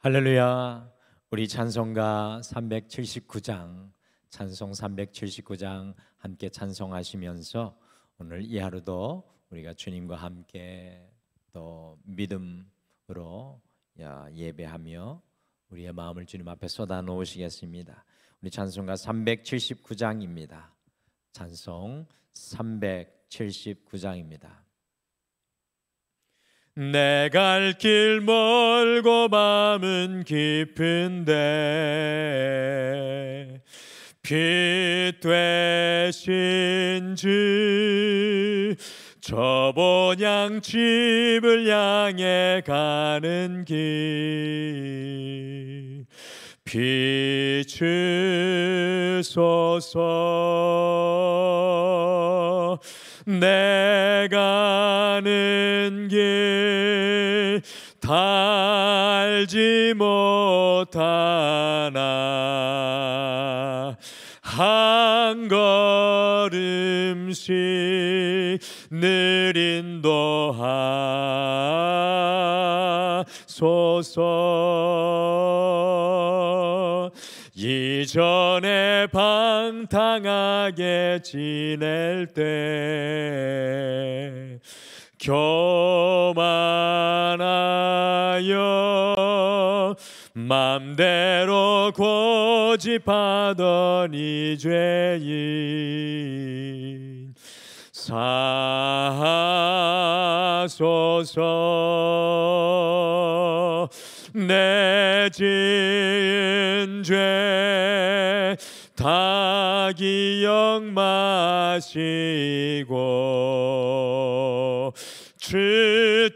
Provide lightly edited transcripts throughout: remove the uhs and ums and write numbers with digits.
할렐루야. 우리 찬송가 379장, 찬송 379장 함께 찬송하시면서 오늘 이 하루도 우리가 주님과 함께 또 믿음으로 예배하며 우리의 마음을 주님 앞에 쏟아 놓으시겠습니다. 우리 찬송가 379장입니다. 찬송 379장입니다. 내 갈 길 멀고 마음은 깊은데 빛 되신 주 저 본향 집을 향해 가는 길 비추소서. 내 가는 길 달지 못하나 한 걸음씩 늘 인도하소서. 이전에 방탕하게 지낼 때 교만하여 맘대로 고집하던 이 죄인 사하소서. 내 지은 죄 다 기억 마시고 주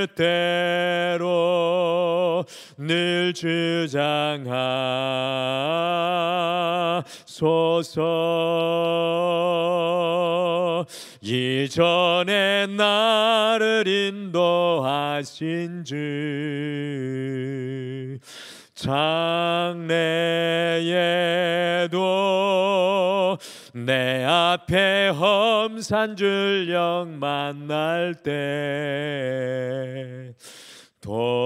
뜻대로 늘 주장하소서. 이전에 나를 인도하신 주 장래에도 내 앞에 험산 줄령 만날 때 도우소서.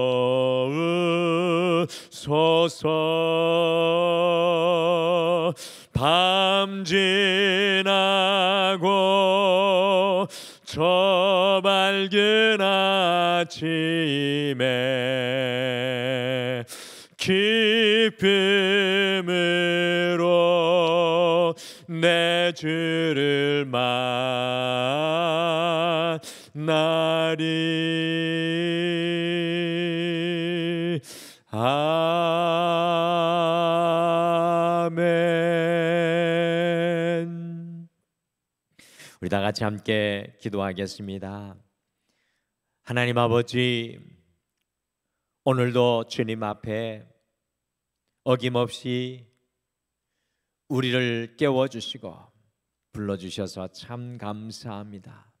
밤 지나고 저 밝은 아침에 기쁨으로 내 주를 만나리. 아멘. 우리 다 같이 함께 기도하겠습니다. 하나님 아버지, 오늘도 주님 앞에 어김없이 우리를 깨워주시고 불러주셔서 참 감사합니다.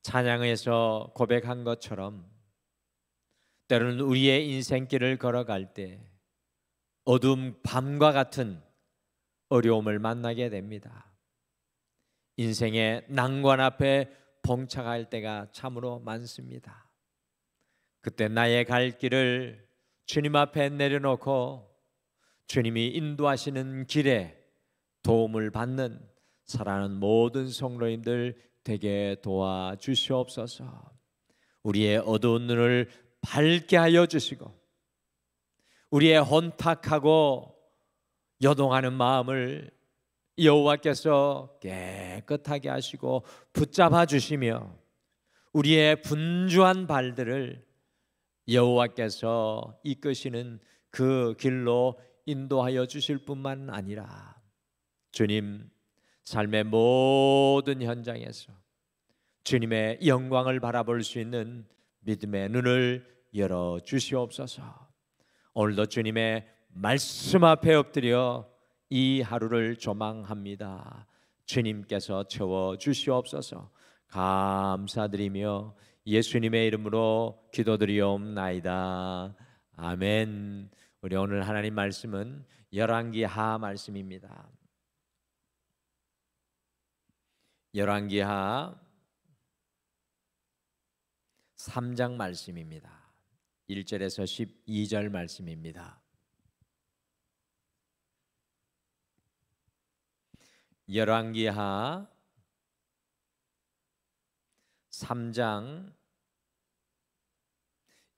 찬양에서 고백한 것처럼 때로는 우리의 인생길을 걸어갈 때 어두운 밤과 같은 어려움을 만나게 됩니다. 인생의 난관 앞에 봉착할 때가 참으로 많습니다. 그때 나의 갈 길을 주님 앞에 내려놓고 주님이 인도하시는 길에 도움을 받는 사랑하는 모든 성도님들 되게 도와주시옵소서. 우리의 어두운 눈을 밝게 하여 주시고 우리의 혼탁하고 요동하는 마음을 여호와께서 깨끗하게 하시고 붙잡아 주시며 우리의 분주한 발들을 여호와께서 이끄시는 그 길로 인도하여 주실 뿐만 아니라 주님 삶의 모든 현장에서 주님의 영광을 바라볼 수 있는 믿음의 눈을 열어 주시옵소서. 오늘도 주님의 말씀 앞에 엎드려 이 하루를 조망합니다. 주님께서 채워 주시옵소서. 감사드리며 예수님의 이름으로 기도드리옵나이다. 아멘. 우리 오늘 하나님 말씀은 열왕기하 말씀입니다. 열왕기하 3장 말씀입니다. 1절에서 12절 말씀입니다. 열왕기하 3장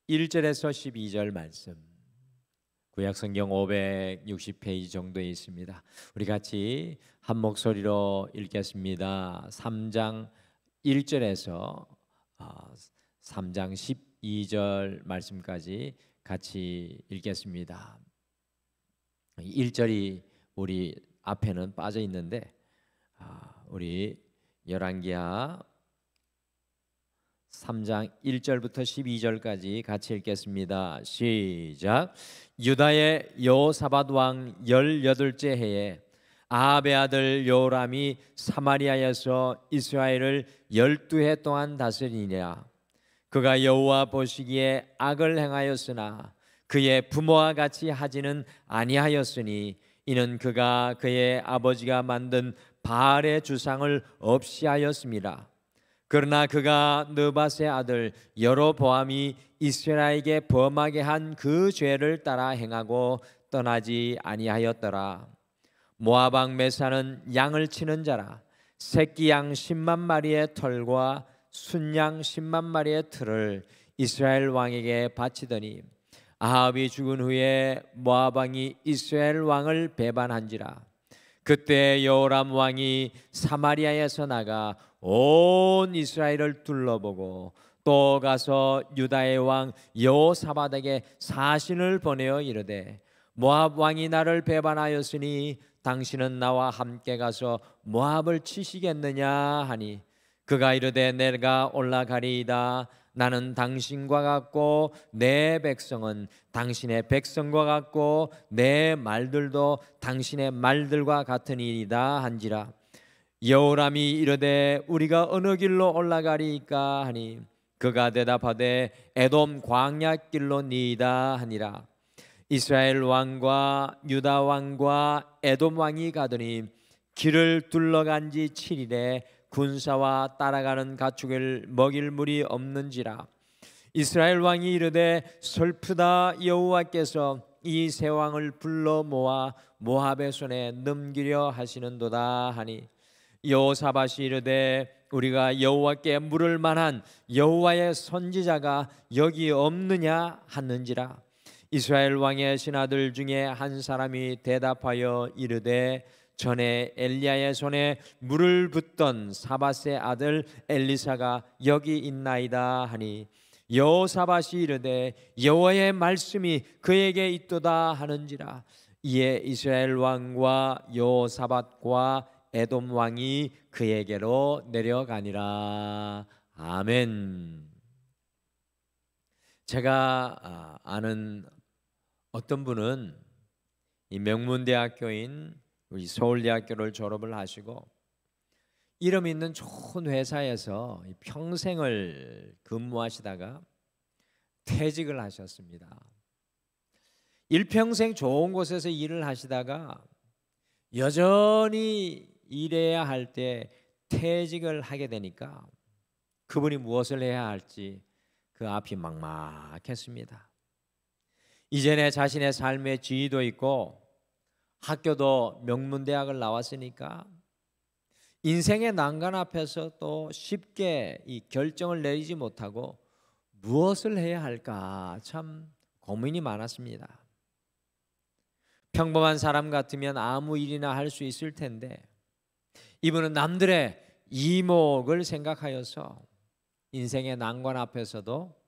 1절에서 12절 말씀, 구약성경 560페이지 정도에 있습니다. 우리 같이 한 목소리로 읽겠습니다. 3장 1절에서 3장 12절 말씀까지 같이 읽겠습니다. 1절이 우리 앞에는 빠져 있는데 우리 열왕기하 3장 1절부터 12절까지 같이 읽겠습니다. 시작. 유다의 여호사밧 왕 18째 해에 아합의 아들 요람이 사마리아에서 이스라엘을 12해 동안 다스리니라. 그가 여호와 보시기에 악을 행하였으나 그의 부모와 같이 하지는 아니하였으니 이는 그가 그의 아버지가 만든 바알의 주상을 없이 하였습니다. 그러나 그가 느밧의 아들 여로보암이 이스라엘에게 범하게 한 그 죄를 따라 행하고 떠나지 아니하였더라. 모압 왕 메사는 양을 치는 자라. 새끼 양 10만 마리의 털과 순양 10만 마리의 틀을 이스라엘 왕에게 바치더니 아합이 죽은 후에 모압 왕이 이스라엘 왕을 배반한지라. 그때 여호람 왕이 사마리아에서 나가 온 이스라엘을 둘러보고 또 가서 유다의 왕 여호사밧에게 사신을 보내어 이르되 모압 왕이 나를 배반하였으니 당신은 나와 함께 가서 모압을 치시겠느냐 하니 그가 이르되 내가 올라가리이다. 나는 당신과 같고 내 백성은 당신의 백성과 같고 내 말들도 당신의 말들과 같으니이다 한지라. 여호람이 이르되 우리가 어느 길로 올라가리이까 하니 그가 대답하되 에돔 광야길로니이다 하니라. 이스라엘 왕과 유다 왕과 에돔 왕이 가더니 길을 둘러간 지 7일에 군사와 따라가는 가축을 먹일 물이 없는지라. 이스라엘 왕이 이르되 슬프다. 여호와께서 이 세 왕을 불러 모아 모압의 손에 넘기려 하시는도다 하니 여호사밧이 이르되 우리가 여호와께 물을 만한 여호와의 선지자가 여기 없느냐 하는지라. 이스라엘 왕의 신하들 중에 한 사람이 대답하여 이르되 전에 엘리야의 손에 물을 붓던 사밧의 아들 엘리사가 여기 있나이다 하니 여호사밧이 이르되 여호와의 말씀이 그에게 있도다 하는지라. 이에 이스라엘 왕과 여호사밧과 에돔 왕이 그에게로 내려가니라. 아멘. 제가 아는 어떤 분은 이 명문대학교인 우리 서울대학교를 졸업을 하시고 이름 있는 좋은 회사에서 평생을 근무하시다가 퇴직을 하셨습니다. 일평생 좋은 곳에서 일을 하시다가 여전히 일해야 할 때 퇴직을 하게 되니까 그분이 무엇을 해야 할지 그 앞이 막막했습니다. 이전에 자신의 삶의 지위도 있고 학교도 명문대학을 나왔으니까 인생의 난간 앞에서 또 쉽게 이 결정을 내리지 못하고 무엇을 해야 할까 참 고민이 많았습니다. 평범한 사람 같으면 아무 일이나 할 수 있을 텐데 이분은 남들의 이목을 생각하여서 인생의 난관 앞에서도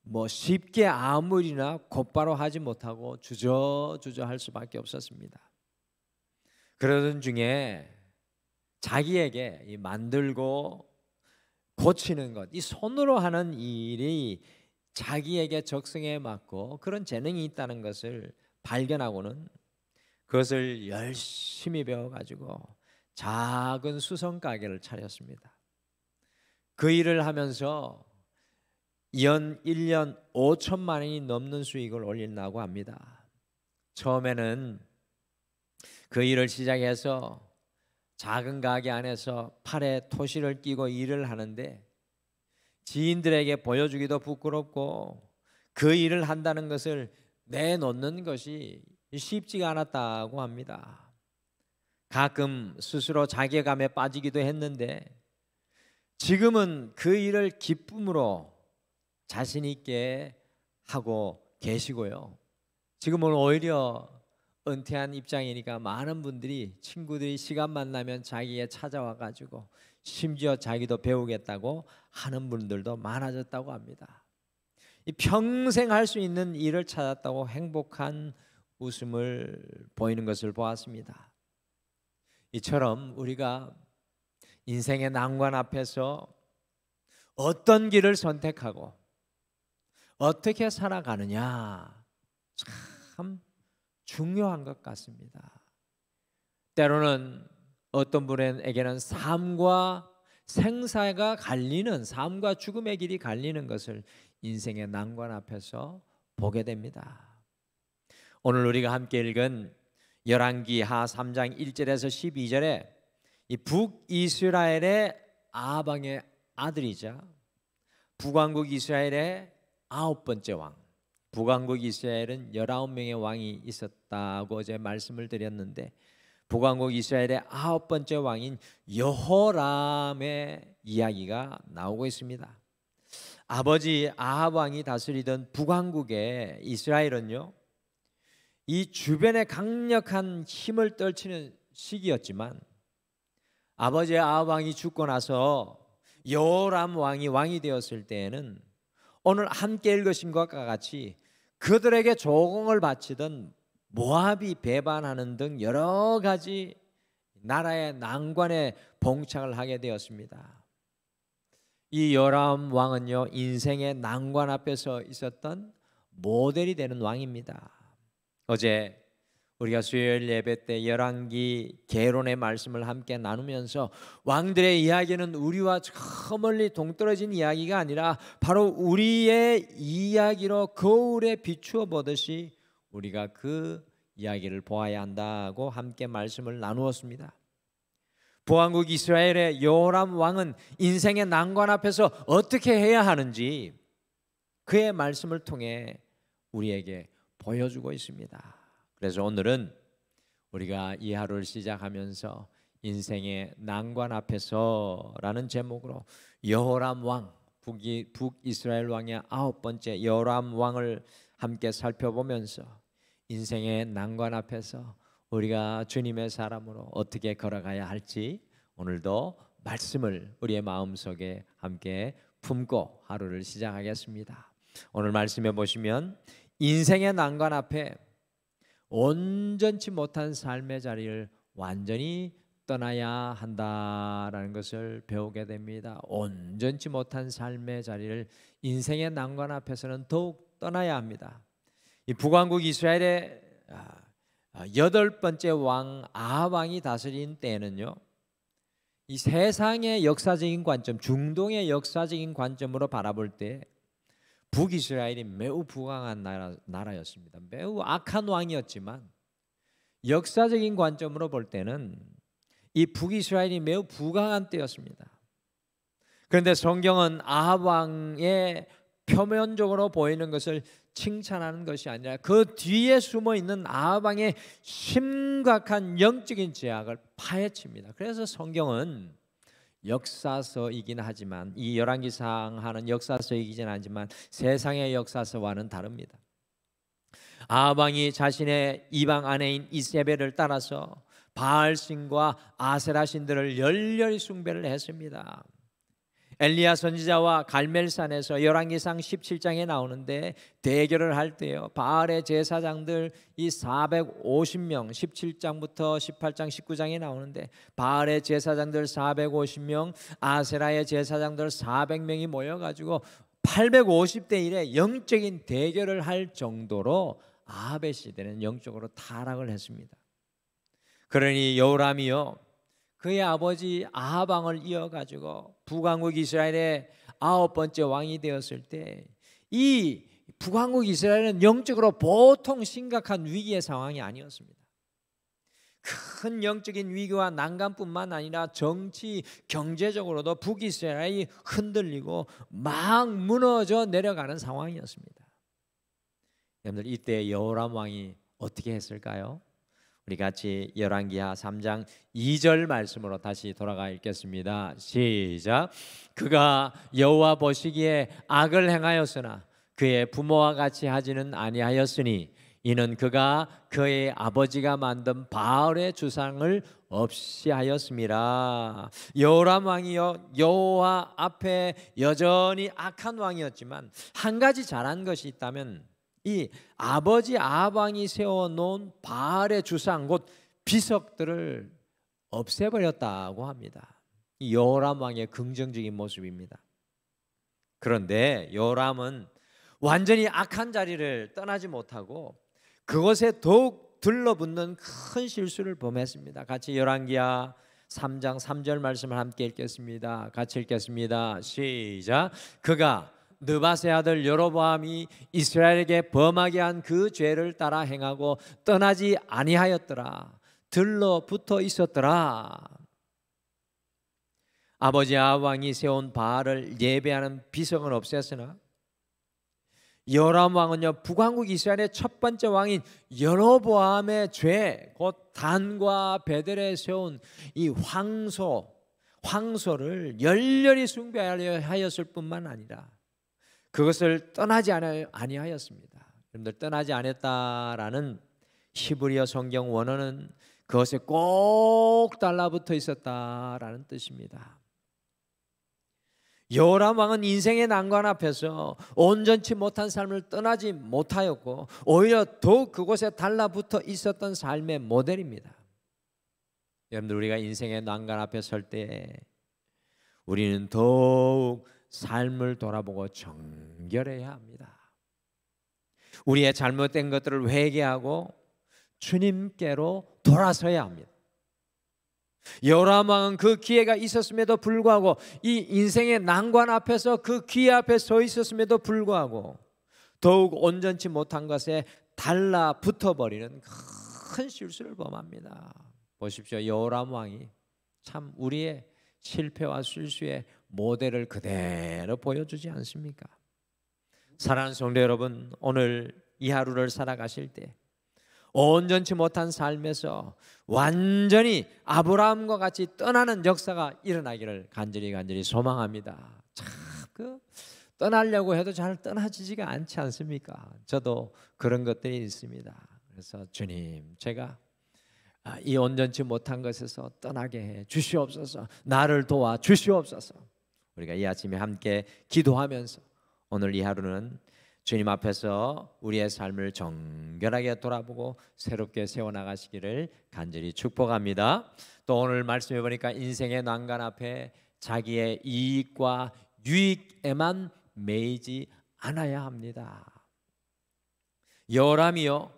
뭐 쉽게 아무 일이나 곧바로 하지 못하고 주저주저 할 수밖에 없었습니다. 그러던 중에 자기에게 이 만들고 고치는 것, 이 손으로 하는 일이 자기에게 적성에 맞고 그런 재능이 있다는 것을 발견하고는 그것을 열심히 배워가지고 작은 수성 가게를 차렸습니다. 그 일을 하면서 연 1년 5천만 원이 넘는 수익을 올린다고 합니다. 처음에는 그 일을 시작해서 작은 가게 안에서 팔에 토시를 끼고 일을 하는데 지인들에게 보여주기도 부끄럽고 그 일을 한다는 것을 내놓는 것이 쉽지가 않았다고 합니다. 가끔 스스로 자괴감에 빠지기도 했는데 지금은 그 일을 기쁨으로 자신 있게 하고 계시고요. 지금은 오히려 은퇴한 입장이니까 많은 분들이, 친구들이 시간만 나면 자기에 찾아와 가지고 심지어 자기도 배우겠다고 하는 분들도 많아졌다고 합니다. 이 평생 할 수 있는 일을 찾았다고 행복한 웃음을 보이는 것을 보았습니다. 이처럼 우리가 인생의 난관 앞에서 어떤 길을 선택하고 어떻게 살아가느냐 참 중요한 것 같습니다. 때로는 어떤 분에게는 삶과 생사가 갈리는, 삶과 죽음의 길이 갈리는 것을 인생의 난관 앞에서 보게 됩니다. 오늘 우리가 함께 읽은 열왕기하 3장 1절에서 12절에 이 북이스라엘의 아방의 아들이자 북왕국 이스라엘의 9번째 왕, 북왕국 이스라엘은 19명의 왕이 있었다고 어제 말씀을 드렸는데 북왕국 이스라엘의 9번째 왕인 여호람의 이야기가 나오고 있습니다. 아버지 아합 왕이 다스리던 북왕국의 이스라엘은요, 이 주변에 강력한 힘을 떨치는 시기였지만 아버지 아합 왕이 죽고 나서 여호람 왕이 되었을 때에는 오늘 함께 읽으신 것과 같이 그들에게 조공을 바치던 모압이 배반하는 등 여러 가지 나라의 난관에 봉착을 하게 되었습니다. 이 여호람 왕은요, 인생의 난관 앞에서 있었던 모델이 되는 왕입니다. 어제 우리가 수요일 예배 때 열왕기 계론의 말씀을 함께 나누면서 왕들의 이야기는 우리와 저 멀리 동떨어진 이야기가 아니라 바로 우리의 이야기로 거울에 비추어 보듯이 우리가 그 이야기를 보아야 한다고 함께 말씀을 나누었습니다. 북왕국 이스라엘의 여호람 왕은 인생의 난관 앞에서 어떻게 해야 하는지 그의 말씀을 통해 우리에게 보여주고 있습니다. 그래서 오늘은 우리가 이 하루를 시작하면서 인생의 난관 앞에서라는 제목으로 여호람 왕, 북이스라엘 왕의 9번째 여호람 왕을 함께 살펴보면서 인생의 난관 앞에서 우리가 주님의 사람으로 어떻게 걸어가야 할지 오늘도 말씀을 우리의 마음속에 함께 품고 하루를 시작하겠습니다. 오늘 말씀해 보시면 인생의 난관 앞에 온전치 못한 삶의 자리를 완전히 떠나야 한다라는 것을 배우게 됩니다. 온전치 못한 삶의 자리를 인생의 난관 앞에서는 더욱 떠나야 합니다. 이 북왕국 이스라엘의 8번째 왕 아합 왕이 다스린 때는요, 이 세상의 역사적인 관점, 중동의 역사적인 관점으로 바라볼 때 북이스라엘이 매우 부강한 나라였습니다. 매우 악한 왕이었지만 역사적인 관점으로 볼 때는 이 북이스라엘이 매우 부강한 때였습니다. 그런데 성경은 아합 왕의 표면적으로 보이는 것을 칭찬하는 것이 아니라 그 뒤에 숨어 있는 아합 왕의 심각한 영적인 죄악을 파헤칩니다. 그래서 성경은 역사서이긴 하지만, 이 열왕기상 하는 역사서이긴 하지만 세상의 역사서와는 다릅니다. 아합 왕이 자신의 이방 아내인 이세벨을 따라서 바알신과 아세라 신들을 열렬히 숭배를 했습니다. 엘리야 선지자와 갈멜산에서 열왕기상 17장에 나오는데 대결을 할 때요, 바알의 제사장들 이 450명, 17장부터 18장 19장에 나오는데 바알의 제사장들 450명, 아세라의 제사장들 400명이 모여가지고 850대 1의 영적인 대결을 할 정도로 아합의 시대는 영적으로 타락을 했습니다. 그러니 여호람이요, 그의 아버지 아합 왕을 이어가지고 북왕국 이스라엘의 9번째 왕이 되었을 때 이 북왕국 이스라엘은 영적으로 보통 심각한 위기의 상황이 아니었습니다. 큰 영적인 위기와 난간뿐만 아니라 정치, 경제적으로도 북이스라엘이 흔들리고 막 무너져 내려가는 상황이었습니다. 여러분들 이때 여호람 왕이 어떻게 했을까요? 우리 같이 열왕기하 3장 2절 말씀으로 다시 돌아가 읽겠습니다. 시작. 그가 여호와 보시기에 악을 행하였으나 그의 부모와 같이 하지는 아니하였으니 이는 그가 그의 아버지가 만든 바알의 주상을 없이 하였음이라. 여호람 왕이요 여호와 앞에 여전히 악한 왕이었지만 한 가지 잘한 것이 있다면 이 아버지 아합 왕이 세워놓은 바알의 주상 곧 비석들을 없애버렸다고 합니다. 이 여호람 왕의 긍정적인 모습입니다. 그런데 여호람은 완전히 악한 자리를 떠나지 못하고 그것에 더욱 들러붙는 큰 실수를 범했습니다. 같이 열왕기하 3장 3절 말씀을 함께 읽겠습니다. 같이 읽겠습니다. 시작. 그가 느바세 아들 여로보암이 이스라엘에게 범하게 한 그 죄를 따라 행하고 떠나지 아니하였더라. 들러붙어 있었더라. 아버지 아합 왕이 세운 바알을 예배하는 비석은 없앴으나 여호람 왕은요 북왕국 이스라엘의 첫 번째 왕인 여로보암의 죄, 곧 단과 베델에 세운 이 황소를 열렬히 숭배하려 하였을 뿐만 아니라 그것을 떠나지 아니하였습니다. 여러분들, 떠나지 않았다라는 히브리어 성경 원어는 그것에 꼭 달라붙어 있었다라는 뜻입니다. 여호람 왕은 인생의 난관 앞에서 온전치 못한 삶을 떠나지 못하였고 오히려 더욱 그곳에 달라붙어 있었던 삶의 모델입니다. 여러분들, 우리가 인생의 난관 앞에 설 때 우리는 더욱 삶을 돌아보고 정결해야 합니다. 우리의 잘못된 것들을 회개하고 주님께로 돌아서야 합니다. 여호람 왕은 그 기회가 있었음에도 불구하고 이 인생의 난관 앞에서 그 기회 앞에 서 있었음에도 불구하고 더욱 온전치 못한 것에 달라붙어버리는 큰 실수를 범합니다. 보십시오. 여호람 왕이 참 우리의 실패와 실수의 모델을 그대로 보여주지 않습니까? 사랑하는 성도 여러분, 오늘 이 하루를 살아가실 때 온전치 못한 삶에서 완전히 아브라함과 같이 떠나는 역사가 일어나기를 간절히 소망합니다. 참 떠나려고 해도 잘 떠나지지가 않지 않습니까? 저도 그런 것들이 있습니다. 그래서 주님, 제가 이 온전치 못한 것에서 떠나게 해 주시옵소서. 나를 도와 주시옵소서. 우리가 이 아침에 함께 기도하면서 오늘 이 하루는 주님 앞에서 우리의 삶을 정결하게 돌아보고 새롭게 세워나가시기를 간절히 축복합니다. 또 오늘 말씀해 보니까 인생의 난간 앞에 자기의 이익과 유익에만 매이지 않아야 합니다. 여호람이요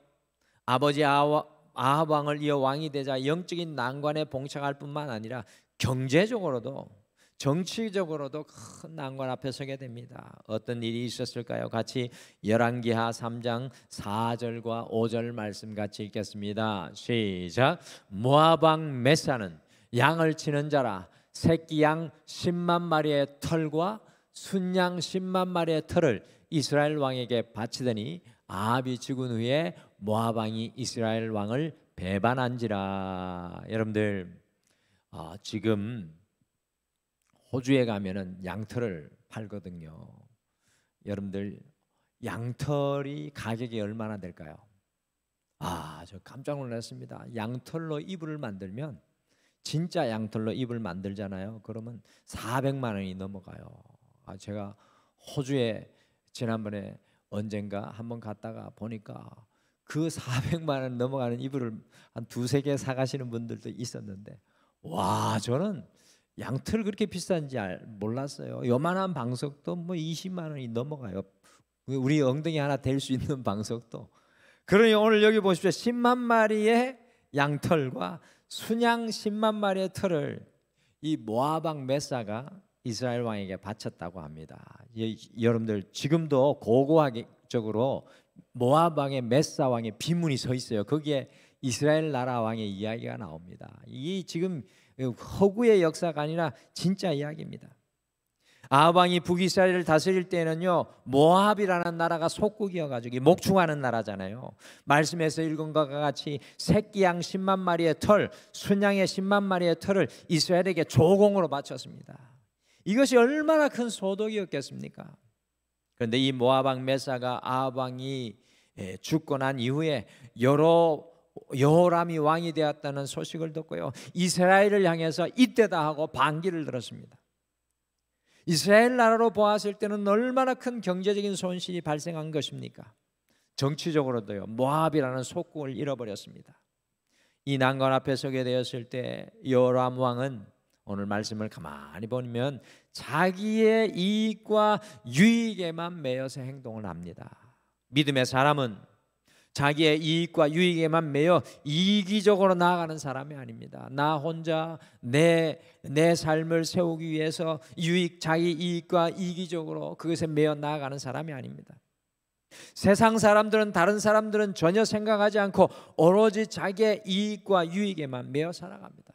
아버지 아합 왕을 이어 왕이 되자 영적인 난관에 봉착할 뿐만 아니라 경제적으로도 정치적으로도 큰 난관 앞에 서게 됩니다. 어떤 일이 있었을까요? 같이 열왕기하 3장 4절과 5절 말씀 같이 읽겠습니다. 시작. 모압 왕 메사는 양을 치는 자라 새끼 양 10만 마리의 털과 순양 10만 마리의 털을 이스라엘 왕에게 바치더니 아합이 죽은 후에 모압 왕이 이스라엘 왕을 배반한지라. 여러분들, 지금 호주에 가면은 양털을 팔거든요. 여러분들, 양털이 가격이 얼마나 될까요? 저 깜짝 놀랐습니다. 양털로 이불을 만들면, 진짜 양털로 이불 만들잖아요. 그러면 400만 원이 넘어가요. 제가 호주에 지난번에 언젠가 한번 갔다가 보니까 그 400만 원 넘어가는 이불을 한 두세 개 사가시는 분들도 있었는데, 와, 저는 양털 그렇게 비싼지 몰랐어요. 요만한 방석도 뭐 20만 원이 넘어가요. 우리 엉덩이 하나 댈 수 있는 방석도. 그러니 오늘 여기 보십시오. 10만 마리의 양털과 순양 10만 마리의 털을 이 모압 왕 메사가 이스라엘 왕에게 바쳤다고 합니다. 여러분들, 지금도 고고학적으로 모압 왕의 메사 왕의 비문이 서 있어요. 거기에 이스라엘 나라 왕의 이야기가 나옵니다. 이 지금 허구의 역사가 아니라 진짜 이야기입니다. 아합 왕이 북이스라엘을 다스릴 때는요, 모압이라는 나라가 속국이어가지고 목축하는 나라잖아요. 말씀에서 읽은 것과 같이 새끼 양 10만 마리의 털, 순양의 10만 마리의 털을 이스라엘에게 조공으로 바쳤습니다. 이것이 얼마나 큰 소득이었겠습니까? 그런데 이 모압 왕 메사가 아합 왕이 죽고 난 이후에 여호람이 왕이 되었다는 소식을 듣고요, 이스라엘을 향해서 이때다 하고 반기를 들었습니다. 이스라엘 나라로 보았을 때는 얼마나 큰 경제적인 손실이 발생한 것입니까? 정치적으로도요, 모압이라는 속국을 잃어버렸습니다. 이 난관 앞에 서게 되었을 때 여호람 왕은 오늘 말씀을 가만히 보면 자기의 이익과 유익에만 매여서 행동을 합니다. 믿음의 사람은 자기의 이익과 유익에만 매여 이기적으로 나아가는 사람이 아닙니다. 나 혼자 내 삶을 세우기 위해서 자기 이익과 이기적으로 그것에 매여 나아가는 사람이 아닙니다. 세상 사람들은, 다른 사람들은 전혀 생각하지 않고 오로지 자기의 이익과 유익에만 매여 살아갑니다.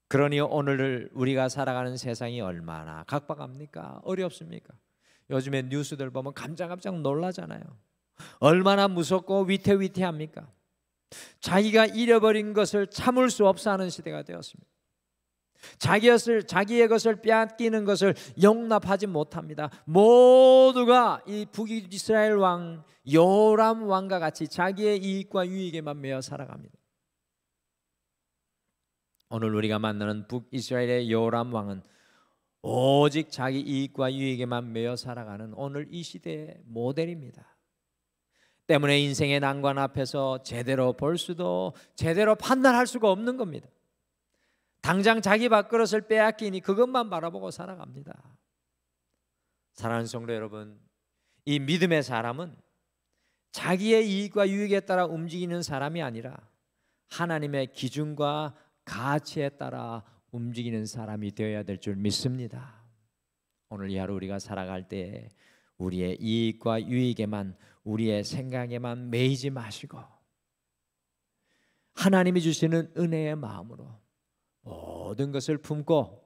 그러니 오늘 우리가 살아가는 세상이 얼마나 각박합니까? 어렵습니까? 요즘에 뉴스들 보면 깜짝깜짝 놀라잖아요. 얼마나 무섭고 위태위태합니까? 자기가 잃어버린 것을 참을 수 없어 하는 시대가 되었습니다. 자기의 것을 빼앗기는 것을 용납하지 못합니다. 모두가 이 북이스라엘 왕 여호람 왕과 같이 자기의 이익과 유익에만 매여 살아갑니다. 오늘 우리가 만나는 북이스라엘의 여호람 왕은 오직 자기 이익과 유익에만 매여 살아가는 오늘 이 시대의 모델입니다. 때문에 인생의 난관 앞에서 제대로 볼 수도 제대로 판단할 수가 없는 겁니다. 당장 자기 밥그릇을 빼앗기니 그것만 바라보고 살아갑니다. 사랑하는 성도 여러분, 이 믿음의 사람은 자기의 이익과 유익에 따라 움직이는 사람이 아니라 하나님의 기준과 가치에 따라 움직이는 사람이 되어야 될 줄 믿습니다. 오늘 이 하루 우리가 살아갈 때 우리의 이익과 유익에만, 우리의 생각에만 매이지 마시고 하나님이 주시는 은혜의 마음으로 모든 것을 품고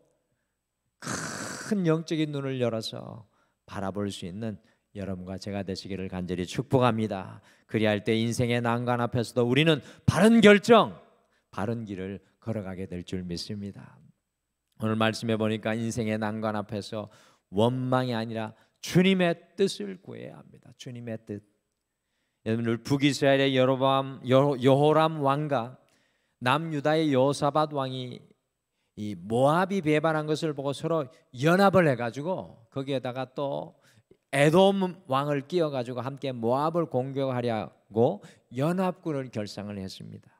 큰 영적인 눈을 열어서 바라볼 수 있는 여러분과 제가 되시기를 간절히 축복합니다. 그리할 때 인생의 난관 앞에서도 우리는 바른 결정, 바른 길을 걸어가게 될 줄 믿습니다. 오늘 말씀해 보니까 인생의 난관 앞에서 원망이 아니라 주님의 뜻을 구해야 합니다. 주님의 뜻. 여러분, 북이스라엘의 여호람 왕과 남유다의 여호사밧 왕이 이 모압이 배반한 것을 보고 서로 연합을 해가지고 거기에다가 또 에돔 왕을 끼워가지고 함께 모압을 공격하려고 연합군을 결성을 했습니다.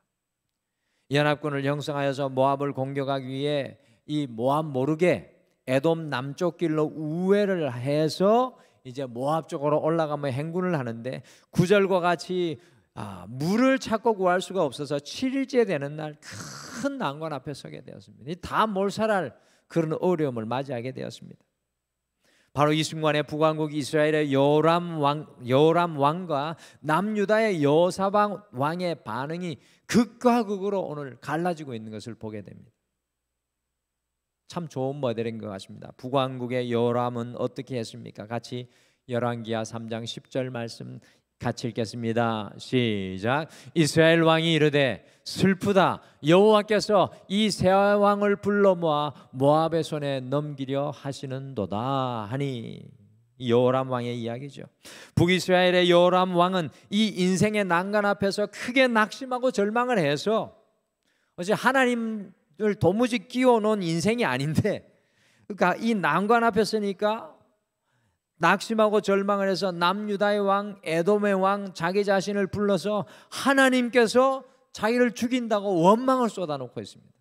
연합군을 형성하여서 모압을 공격하기 위해 이 모압 모르게 에돔 남쪽 길로 우회를 해서 이제 모압 쪽으로 올라가며 행군을 하는데 9절과 같이 물을 찾고 구할 수가 없어서 7일째 되는 날 큰 난관 앞에 서게 되었습니다. 다 몰살할 그런 어려움을 맞이하게 되었습니다. 바로 이 순간에 북왕국 이스라엘의 여호람 왕과 남유다의 여호사밧 왕의 반응이 극과 극으로 오늘 갈라지고 있는 것을 보게 됩니다. 참 좋은 모델인 것 같습니다. 북왕국의 여호람은 어떻게 했습니까? 같이 열왕기하 3장 10절 말씀 같이 읽겠습니다. 시작. 이스라엘 왕이 이르되 슬프다, 여호와께서 이 세 왕을 불러 모아 모압의 손에 넘기려 하시는도다 하니, 여호람 왕의 이야기죠. 북이스라엘의 여호람 왕은 이 인생의 난간 앞에서 크게 낙심하고 절망을 해서 어제 하나님을 도무지 끼워놓은 인생이 아닌데, 그러니까 이 난관 앞에 서니까 낙심하고 절망을 해서 남유다의 왕, 에돔의 왕, 자기 자신을 불러서 하나님께서 자기를 죽인다고 원망을 쏟아놓고 있습니다.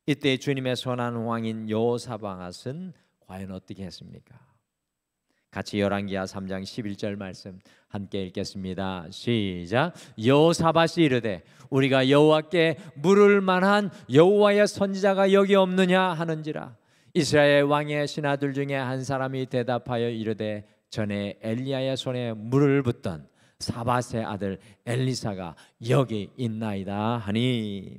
이때 주님의 선한 왕인 여호사밧은 과연 어떻게 했습니까? 같이 열왕기하 3장 11절 말씀 함께 읽겠습니다. 시작. 여호사밧이 이르되 우리가 여호와께 물을 만한 여호와의 선지자가 여기 없느냐 하는지라. 이스라엘 왕의 신하들 중에 한 사람이 대답하여 이르되 전에 엘리야의 손에 물을 붓던 사밧의 아들 엘리사가 여기 있나이다 하니,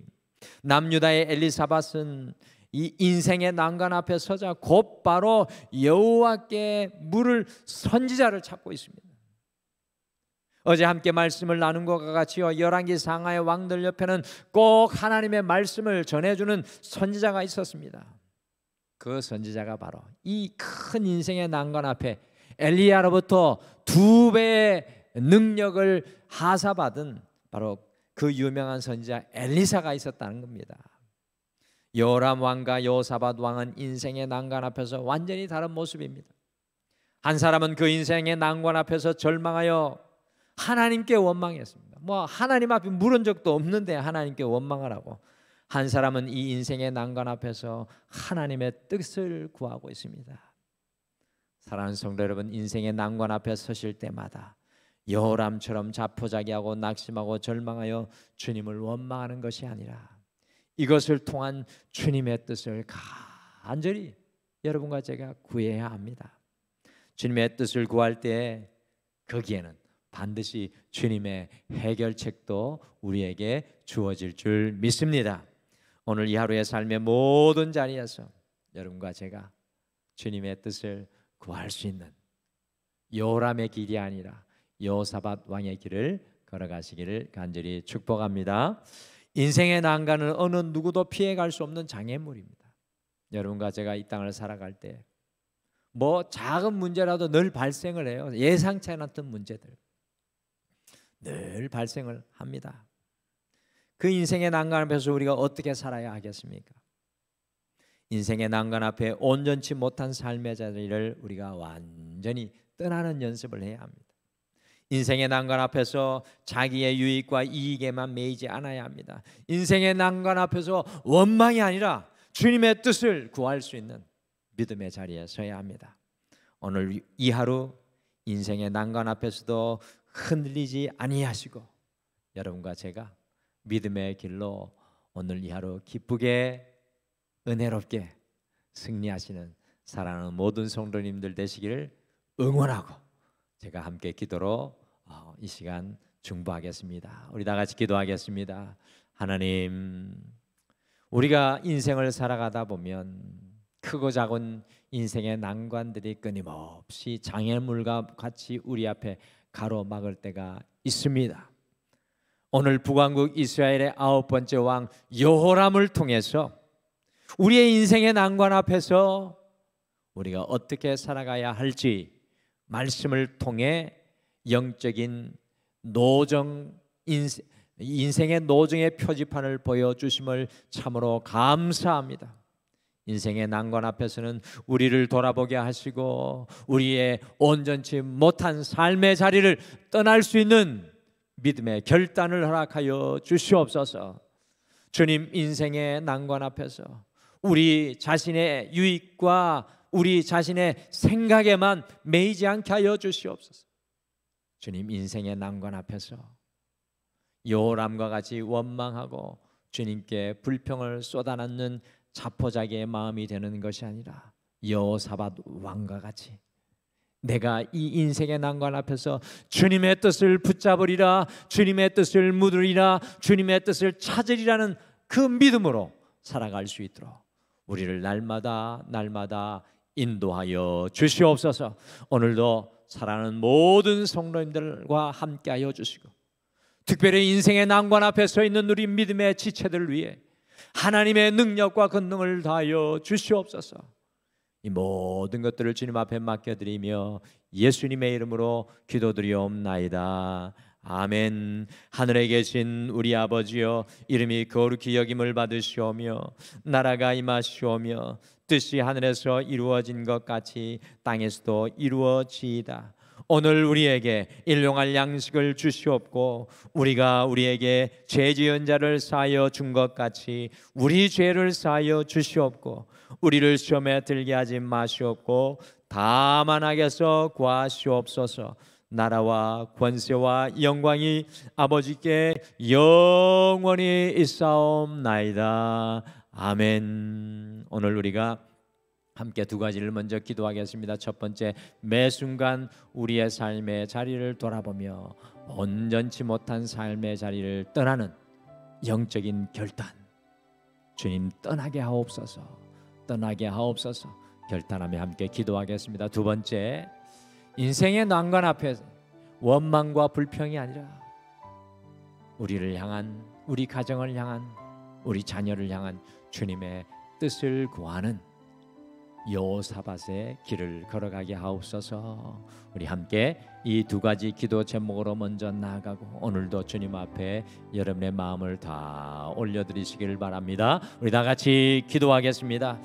남유다의 엘리사밧은 이 인생의 난관 앞에 서자 곧바로 여호와께 물을 선지자를 찾고 있습니다. 어제 함께 말씀을 나눈 것과 같이요, 열왕기 상하의 왕들 옆에는 꼭 하나님의 말씀을 전해주는 선지자가 있었습니다. 그 선지자가 바로 이 큰 인생의 난관 앞에 엘리야로부터 2배의 능력을 하사받은 바로 그 유명한 선지자 엘리사가 있었다는 겁니다. 요람 왕과 여호사밧 왕은 인생의 난관 앞에서 완전히 다른 모습입니다. 한 사람은 그 인생의 난관 앞에서 절망하여 하나님께 원망했습니다. 하나님 앞에 물은 적도 없는데 하나님께 원망하라고. 한 사람은 이 인생의 난관 앞에서 하나님의 뜻을 구하고 있습니다. 사랑하는 성도 여러분, 인생의 난관 앞에 서실 때마다 여호람처럼 자포자기하고 낙심하고 절망하여 주님을 원망하는 것이 아니라 이것을 통한 주님의 뜻을 간절히 여러분과 제가 구해야 합니다. 주님의 뜻을 구할 때 거기에는 반드시 주님의 해결책도 우리에게 주어질 줄 믿습니다. 오늘 이 하루의 삶의 모든 자리에서 여러분과 제가 주님의 뜻을 구할 수 있는 요람의 길이 아니라 여호사밧 왕의 길을 걸어가시기를 간절히 축복합니다. 인생의 난관은 어느 누구도 피해갈 수 없는 장애물입니다. 여러분과 제가 이 땅을 살아갈 때 작은 문제라도 늘 발생을 해요. 예상치 않았던 문제들 늘 발생을 합니다. 그 인생의 난관 앞에서 우리가 어떻게 살아야 하겠습니까? 인생의 난관 앞에 온전치 못한 삶의 자리를 우리가 완전히 떠나는 연습을 해야 합니다. 인생의 난관 앞에서 자기의 유익과 이익에만 매이지 않아야 합니다. 인생의 난관 앞에서 원망이 아니라 주님의 뜻을 구할 수 있는 믿음의 자리에 서야 합니다. 오늘 이 하루 인생의 난관 앞에서도 흔들리지 아니하시고 여러분과 제가 믿음의 길로 오늘 이 하루 기쁘게 은혜롭게 승리하시는 사랑하는 모든 성도님들 되시기를 응원하고 제가 함께 기도로 이 시간 중보하겠습니다. 우리 다 같이 기도하겠습니다. 하나님, 우리가 인생을 살아가다 보면 크고 작은 인생의 난관들이 끊임없이 장애물과 같이 우리 앞에 가로막을 때가 있습니다. 오늘 북왕국 이스라엘의 9번째 왕 여호람을 통해서 우리의 인생의 난관 앞에서 우리가 어떻게 살아가야 할지 말씀을 통해 영적인 노정, 인생의 노정의 표지판을 보여주심을 참으로 감사합니다. 인생의 난관 앞에서는 우리를 돌아보게 하시고 우리의 온전치 못한 삶의 자리를 떠날 수 있는 믿음의 결단을 허락하여 주시옵소서. 주님, 인생의 난관 앞에서 우리 자신의 유익과 우리 자신의 생각에만 매이지 않게 하여 주시옵소서. 주님, 인생의 난관 앞에서 요람과 같이 원망하고 주님께 불평을 쏟아넣는 자포자기의 마음이 되는 것이 아니라 여호사밧 왕과 같이 내가 이 인생의 난관 앞에서 주님의 뜻을 붙잡으리라, 주님의 뜻을 묻으리라, 주님의 뜻을 찾으리라는 그 믿음으로 살아갈 수 있도록 우리를 날마다 인도하여 주시옵소서. 오늘도 사랑하는 모든 성도님들과 함께하여 주시고 특별히 인생의 난관 앞에 서 있는 우리 믿음의 지체들을 위해 하나님의 능력과 권능을 다하여 주시옵소서. 이 모든 것들을 주님 앞에 맡겨드리며 예수님의 이름으로 기도드리옵나이다. 아멘. 하늘에 계신 우리 아버지여, 이름이 거룩히 여김을 받으시오며 나라가 임하시오며 뜻이 하늘에서 이루어진 것 같이 땅에서도 이루어지이다. 오늘 우리에게 일용할 양식을 주시옵고 우리가 우리에게 죄 지은 자를 사하여 준 것 같이 우리 죄를 사하여 주시옵고 우리를 시험에 들게 하지 마시옵고 다만 악에서 구하시옵소서. 나라와 권세와 영광이 아버지께 영원히 있사옵나이다. 아멘. 오늘 우리가 함께 두 가지를 먼저 기도하겠습니다. 첫 번째, 매 순간 우리의 삶의 자리를 돌아보며 온전치 못한 삶의 자리를 떠나는 영적인 결단, 주님 떠나게 하옵소서. 떠나게 하옵소서. 결단하며 함께 기도하겠습니다. 두 번째, 인생의 난관 앞에 원망과 불평이 아니라 우리를 향한, 우리 가정을 향한, 우리 자녀를 향한 주님의 뜻을 구하는 여호사밧의 길을 걸어가게 하옵소서. 우리 함께 이 두 가지 기도 제목으로 먼저 나아가고 오늘도 주님 앞에 여러분의 마음을 다 올려드리시길 바랍니다. 우리 다 같이 기도하겠습니다.